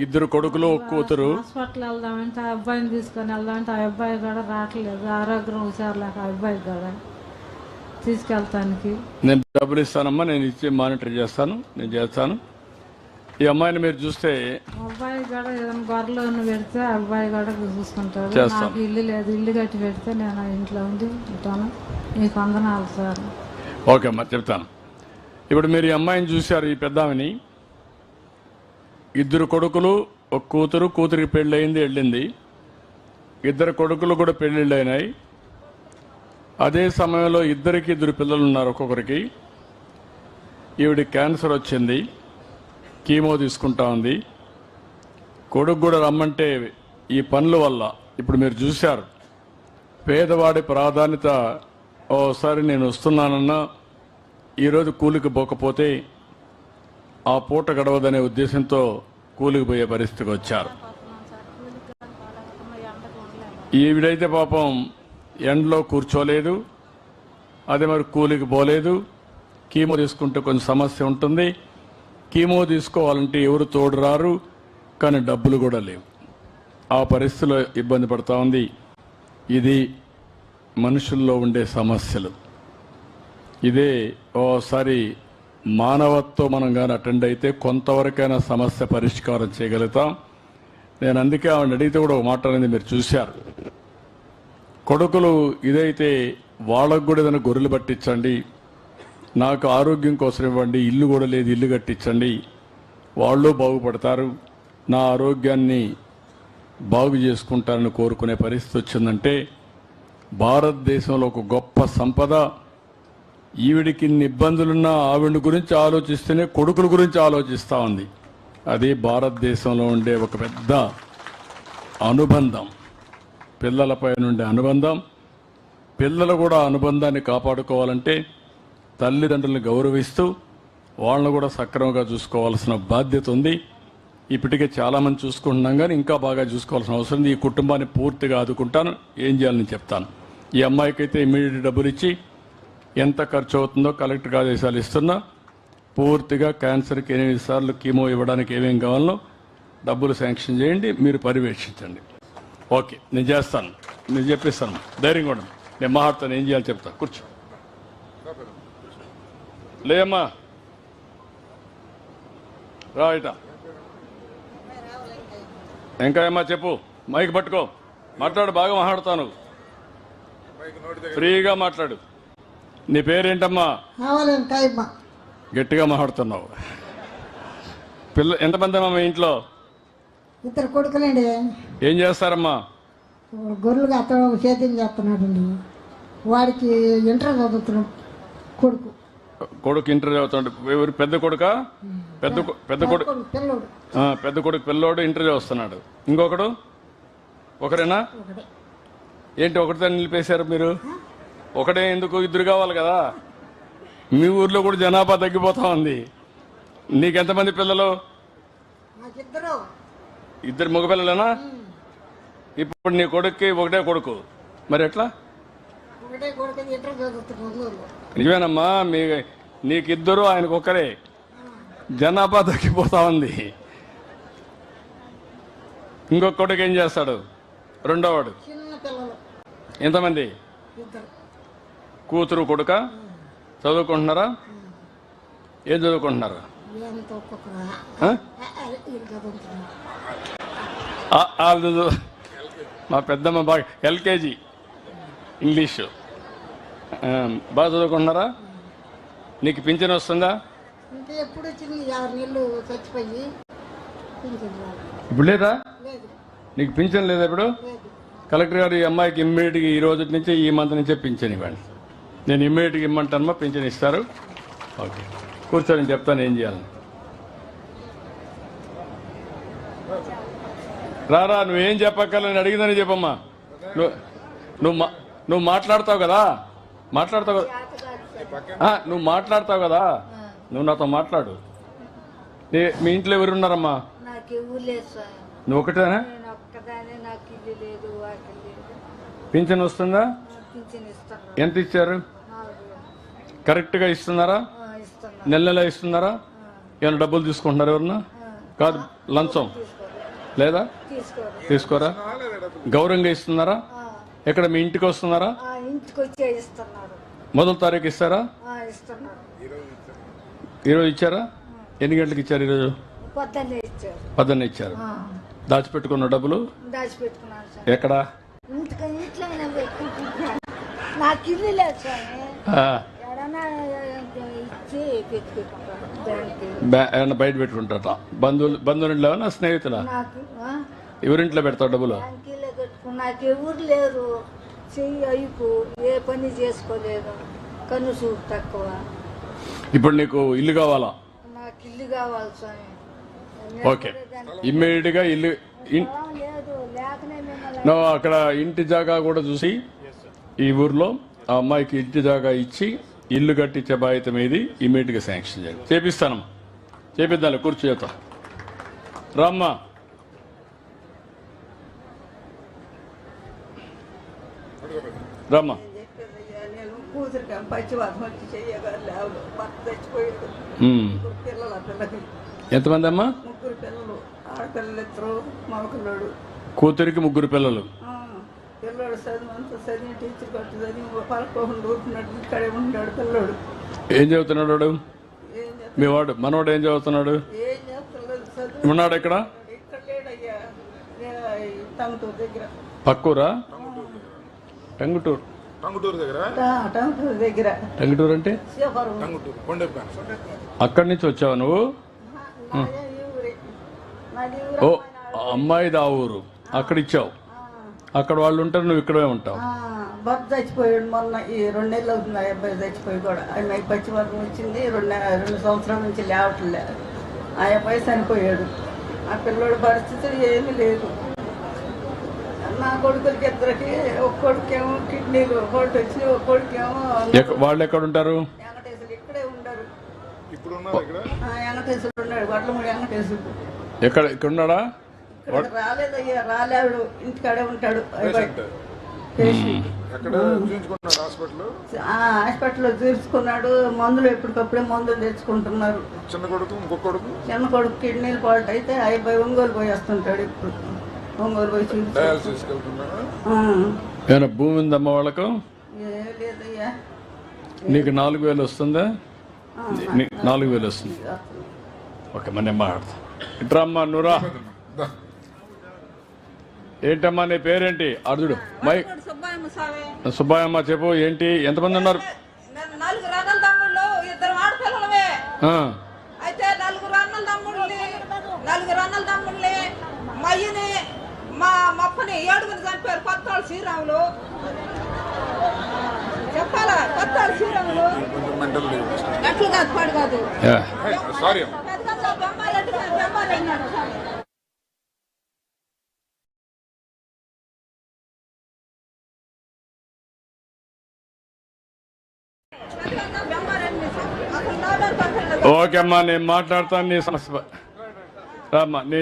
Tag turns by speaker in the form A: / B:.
A: ఇద్దరు కొడుకులు ఒక కూతురు.
B: హాస్పిటల్ వెళ్దామంటే ఆ అబ్బాయిని తీసుకొని వెళ్దామంటే ఆ అబ్బాయి కూడా రావట్లేదు, ఆరోగ్యం హుషారులేక ఆ అబ్బాయి కూడా తీసుకెళ్తానికి.
A: నేను డబ్బులు ఇస్తానమ్మా, నేను ఇచ్చి మానిటర్ చేస్తాను, నేను చేస్తాను. ఈ అమ్మాయిని మీరు చూస్తే
B: అబ్బాయి కూడా ఏదైనా గొర్రెలు పెడితే ఆ అబ్బాయి కూడా చూసుకుంటాడు.
A: చేస్తాం.
B: నాకు ఇల్లు లేదు, ఇల్లు కట్టి పెడితే నేను ఇంట్లో ఉండి ఉంటాను. మీకు వందనాలు సార్.
A: ఓకే అమ్మా, చెప్తాను. ఇప్పుడు మీరు ఈ అమ్మాయిని చూశారు, ఈ పెద్దామని. ఇద్దరు కొడుకులు ఒక కూతురు, కూతురికి పెళ్ళయింది, వెళ్ళింది. ఇద్దరు కొడుకులు కూడా పెళ్ళిళ్ళు అయినాయి. అదే సమయంలో ఇద్దరు పిల్లలు ఉన్నారు ఒక్కొక్కరికి. ఈవిడ క్యాన్సర్ వచ్చింది, కీమో తీసుకుంటా ఉంది. కొడుకు కూడా రమ్మంటే ఈ పనుల వల్ల ఇప్పుడు మీరు చూశారు, పేదవాడి ప్రాధాన్యత. ఓసారి నేను వస్తున్నానన్నా ఈరోజు కూలికి పోకపోతే ఆ పూట గడవదనే ఉద్దేశంతో కూలికి పోయే పరిస్థితికి వచ్చారు. ఈవిడైతే పాపం ఎండలో కూర్చోలేదు, అదే మరి కూలికి పోలేదు. కీమో తీసుకుంటే కొంచెం సమస్య ఉంటుంది. కీమో తీసుకోవాలంటే ఎవరు తోడు రారు, కానీ డబ్బులు కూడా లేవు. ఆ పరిస్థితిలో ఇబ్బంది పడుతూ ఉంది. ఇది మనుషుల్లో ఉండే సమస్యలు. ఇదే ఓసారి మానవత్వం మనం కానీ అటెండ్ అయితే కొంతవరకైనా సమస్య పరిష్కారం చేయగలుగుతాం. నేను అందుకే ఆవిడ అడిగితే కూడా ఒక మాట అనేది మీరు చూశారు. కొడుకులు ఇదైతే వాళ్ళకు కూడా ఏదైనా గొర్రెలు పట్టించండి, నాకు ఆరోగ్యం కోసం ఇవ్వండి, ఇల్లు కూడా లేదు, ఇల్లు కట్టించండి, వాళ్ళు బాగుపడతారు, నా ఆరోగ్యాన్ని బాగు చేసుకుంటారని కోరుకునే పరిస్థితి వచ్చిందంటే భారతదేశంలో ఒక గొప్ప సంపద. ఈవిడికి ఇన్ని ఇబ్బందులున్నా ఆవిడ గురించి ఆలోచిస్తేనే కొడుకుల గురించి ఆలోచిస్తూ ఉంది. అది భారతదేశంలో ఉండే ఒక పెద్ద అనుబంధం, పిల్లలపై నుండే అనుబంధం. పిల్లలు కూడా అనుబంధాన్ని కాపాడుకోవాలంటే తల్లిదండ్రులను గౌరవిస్తూ వాళ్ళను కూడా సక్రమంగా చూసుకోవాల్సిన బాధ్యత ఉంది. ఇప్పటికే చాలామంది చూసుకుంటున్నాం, కానీ ఇంకా బాగా చూసుకోవాల్సిన అవసరం ఉంది. ఈ కుటుంబాన్ని పూర్తిగా ఆదుకుంటాను, ఏం చేయాలని చెప్తాను. ఈ అమ్మాయికి అయితే ఇమ్మీడియట్ డబ్బులు ఇచ్చి ఎంత ఖర్చు అవుతుందో కలెక్టర్ ఆదేశాలు ఇస్తున్నా. పూర్తిగా క్యాన్సర్కి 8 సార్లు కీమో ఇవ్వడానికి ఏమేం కావాలో డబ్బులు శాంక్షన్ చేయండి, మీరు పర్యవేక్షించండి. ఓకే, నేను చేస్తాను, నేను చెప్పిస్తాను, ధైర్యంగా ఉండండి. నేను మాట్లాడతాను, ఏం చేయాలి చెప్తాను. కూర్చో లేమ్మా, రైట ఇంకా ఏమ్మా చెప్పు, మైక్ పట్టుకో, మాట్లాడు, బాగా మాట్లాడుతాను, ఫ్రీగా మాట్లాడు. నీ పేరేంటమ్మా? గట్టిగా మాట్లాడుతున్నావు. ఎంతమంది అమ్మా మీ ఇంట్లో?
C: 2 కొడుకులండి.
A: ఏం చేస్తారమ్మా?
C: గొర్రెలుగా అతను సేద్యం చేస్తున్నాడండి. వాడికి ఇంటర్ చదువుతున్నాం. కొడుకు
A: ఇంటర్ చదువుతాడు. పెద్ద కొడుక? పెద్ద కొడుకు పిల్లోడు ఇంటర్ చదువుతున్నాడు. ఇంకొకడు? ఒకరేనా? ఏంటి ఒకటితో నిలిపేశారు మీరు? ఒకటే ఎందుకు? ఇద్దరు కావాలి కదా. మీ ఊర్లో కూడా జనాభా తగ్గిపోతా ఉంది. నీకెంతమంది పిల్లలు? 2 మగపిల్లలేనా? ఇప్పుడు నీ కొడుక్కి ఒకటే కొడుకు, మరి ఎట్లా? నిజమేనమ్మా, నీకిద్దరు ఆయనకు ఒక్కరే. జనాభా తగ్గిపోతా ఉంది. ఇంకొక కొడుకు ఏం చేస్తాడు? రెండోవాడు? ఎంతమంది? కూతురు కొడుక? చదువుకుంటున్నారా? ఏం చదువుకుంటున్నారా? మా పెద్దమ్మ బాగా ఎల్కేజీ ఇంగ్లీషు బాగా చదువుకుంటున్నారా? నీకు పింఛన్ వస్తుందా? ఇప్పుడు లేదా? నీకు పింఛన్ లేదా ఇప్పుడు? కలెక్టర్ గారు ఈ అమ్మాయికి ఇమ్మీడియట్గా ఈ రోజు నుంచి, ఈ మంత్ నుంచే పింఛన్ ఇవ్వండి. నేను ఇమ్మీడియట్గా ఇమ్మంటానమ్మా, పింఛన్ ఇస్తారు. ఓకే, కూర్చొని చెప్తాను ఏం చేయాలని. రారా, నువ్వేం చెప్పక్కర్లని అడిగిందని చెప్పమ్మా. నువ్వు మాట్లాడతావు కదా, నువ్వు మాట్లాడతావు కదా, నువ్వు నాతో మాట్లాడు. మీ ఇంట్లో ఎవరు ఉన్నారమ్మా? నువ్వు ఒకటేనా? పింఛన్ వస్తుందా? ఎంత ఇచ్చారు? కరెక్ట్గా ఇస్తున్నారా? నెల నెల ఇస్తున్నారా? ఏమైనా డబ్బులు తీసుకుంటున్నారా ఎవరన్నా? కాదు, లంచం. లేదా
C: తీసుకోరు
A: తీసుకోరా? గౌరవంగా ఇస్తున్నారా? ఎక్కడ మీ ఇంటికి వస్తున్నారా?
C: ఇంటికి వచ్చే ఇస్తున్నారు.
A: మొదటి తారీఖు ఇస్తారా?
C: ఇస్తున్నారు.
A: ఈరోజు ఇచ్చారా? ఎన్ని గంటలకు ఇచ్చారు ఈరోజు?
C: పొద్దున్నే ఇచ్చారు.
A: పొద్దున్నే ఇచ్చారు. దాచిపెట్టుకున్న డబ్బులు
C: దాచిపెట్టుకున్నాను సార్.
A: ఎక్కడ?
C: ఇంట్లోనే పెట్టుకుంటున్నాను. నాకు ఇల్లు లేదు స్వామి. ఎడనా ఇచ్చి పెట్టుకుంటాను బ్యాంక్కి.
A: ఏమన్నా బయట పెట్టుకుంటారా? బంధువులు ఏమన్నా స్నేహితులా?
C: నాకు
A: ఎవరింట్లో పెడతావు డబ్బులు?
C: బ్యాంకీలో పెట్టుకుని నాకు ఎవరు లేరు. చెయ్యి అయిపు ఏ పని చేసుకోలేదు. కన్ను చూపు తక్కువ.
A: ఇప్పుడు నీకు ఇల్లు కావాలా?
C: నాకు ఇల్లు కావాలి స్వామి.
A: ఓకే, ఇమ్మీడియట్ గా ఇల్లు
C: లేదు లేకనే మిమ్మల్ని
A: నువ్వు అక్కడ ఇంటి జాగా కూడా చూసి ఈ ఊర్లో ఆ అమ్మాయికి ఇంటి జాగా ఇచ్చి ఇల్లు కట్టించే బాధ్యత మీది. ఇమ్మీడియట్ గా శాంక్షన్ చేయాలి. చేపిస్తానమ్మా, చేపిద్దాం. కూర్చోతా రామ్మా. రామ్మా.
D: నేను కూతురికి పచ్చివాసం వచ్చి చెయ్యగలేవు. భర్త చచ్చిపోయాడు. పిల్లలు ఆ పిల్లకి
A: ఎంతమంది అమ్మా?
D: 3 పిల్లలు. ఆడపిల్లలు 2, మగపిల్లడు.
A: కూతురికి 3 పిల్లలు.
D: పిల్లడు చదివంతా చదివి టీచర్ కట్టు చదివి పలకోకుండా ఊరుకున్నాడు. ఇక్కడే ఉంటాడు పిల్లడు.
A: ఏం చదువుతున్నాడు వాడు?
D: ఏం చేస్తా
A: మీ వాడు మనవాడు ఏం చదువుతున్నాడు?
D: ఏం చేస్తలేదు. చదువు
A: ఉన్నాడు ఎక్కడ?
D: ఇక్కడ లేడయ్యా. టంగుటూరు దగ్గర.
A: పక్కూరా? టంగుటూరు.
D: టంగుటూరు దగ్గర.
A: టంగుటూరు అంటే
D: శివపురం.
A: అక్కడి నుంచి వచ్చావు నువ్వు?
D: నాదే ఈ ఊరే. నాది ఊరు.
A: ఓ, అమ్మాయిది ఆ ఊరు. అక్కడ ఇచ్చావు. అక్కడ వాళ్ళు ఉంటారు, నువ్వు ఇక్కడే ఉంటావు.
D: భర్త చచ్చిపోయాడు మొన్న. ఈ 2 నెలలు అవుతుంది ఆ అబ్బాయి చచ్చిపోయి కూడా. అమ్మాయి పచ్చివర్గం వచ్చింది. 2 సంవత్సరాల నుంచి లేవట్లే. ఆ అబ్బాయి చనిపోయాడు. ఆ పిల్లోడి పరిస్థితి ఏమీ లేదు. నా కొడుకులకి 2కి ఒక కొడుకేమో కిడ్నీలు ఒకటి వచ్చి ఒక కొడుకేమో
A: వాళ్ళు ఎక్కడ ఉంటారు?
D: వెంకటేశ్వరు ఇక్కడే ఉండరు. వెంకటేశ్వరుడు ఉన్నాడు. వడ్లమూడి వెంకటేశ్వరుడు.
A: ఇక్కడ ఉన్నాడా?
D: ఇక్కడ రాలేదయ్యా. రాలేడు. ఇంటికాడే ఉంటాడు. హాస్పిటల్లో చూసుకున్నాడు. మందులు ఎప్పటికప్పుడే మందులు తెచ్చుకుంటున్నారు. చిన్న కొడుకు కిడ్నీలు ఫాల్ట్ అయితే అబ్బాయి ఒంగోలు పోయి వస్తుంటాడు. ఇప్పుడు ఒంగోలు పోయి
A: ఏమైనా భూమి ఉందమ్మా వాళ్ళకు?
D: లేదయ్యా.
A: నీకు 4,000 వస్తుందా? 4,000 వస్తుంది. ఓకే, మన మాట్లాడతా. ఇట్రా అమ్మా, నువ్వురా. ఏంటమ్మా నీ పేరేంటి? అర్జుడు మై సుబ్బాయమ్మ. చెప్పు, ఏంటి? ఎంతమంది ఉన్నారు?
E: 4 అన్నల తమ్ముళ్ళు, 2 ఆడపిల్లలమే. అయితే 4 అన్నల తమ్ముళ్ళని మయ్యని మా మప్పని 7 చనిపోయారు. కొత్తవాళ్ళు శ్రీరాములు చెప్పాలా? కొత్తవాళ్ళు శ్రీరాములు ఎట్లు కాదు, పాడు కాదు. బెమ్మారెడ్డి
A: ఓకే అమ్మా, నేను మాట్లాడతాను. నీ సమస్య రామ్మా.